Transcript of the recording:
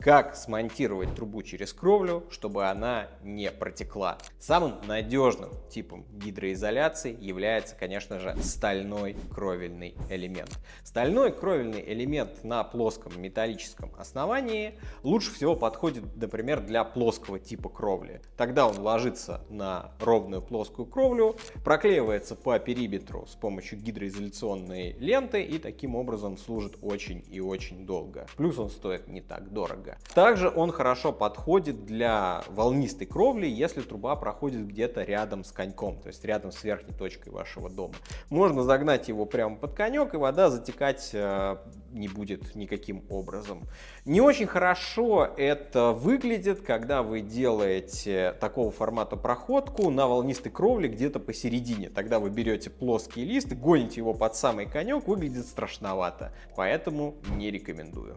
Как смонтировать трубу через кровлю, чтобы она не протекла? Самым надежным типом гидроизоляции является, конечно же, стальной кровельный элемент. Стальной кровельный элемент на плоском металлическом основании лучше всего подходит, например, для плоского типа кровли. Тогда он ложится на ровную плоскую кровлю, проклеивается по периметру с помощью гидроизоляционной ленты и таким образом служит очень и очень долго. Плюс он стоит не так дорого. Также он хорошо подходит для волнистой кровли, если труба проходит где-то рядом с коньком, то есть рядом с верхней точкой вашего дома. Можно загнать его прямо под конек, и вода затекать не будет никаким образом. Не очень хорошо это выглядит, когда вы делаете такого формата проходку на волнистой кровле где-то посередине. Тогда вы берете плоский лист, гоните его под самый конек, выглядит страшновато, поэтому не рекомендую.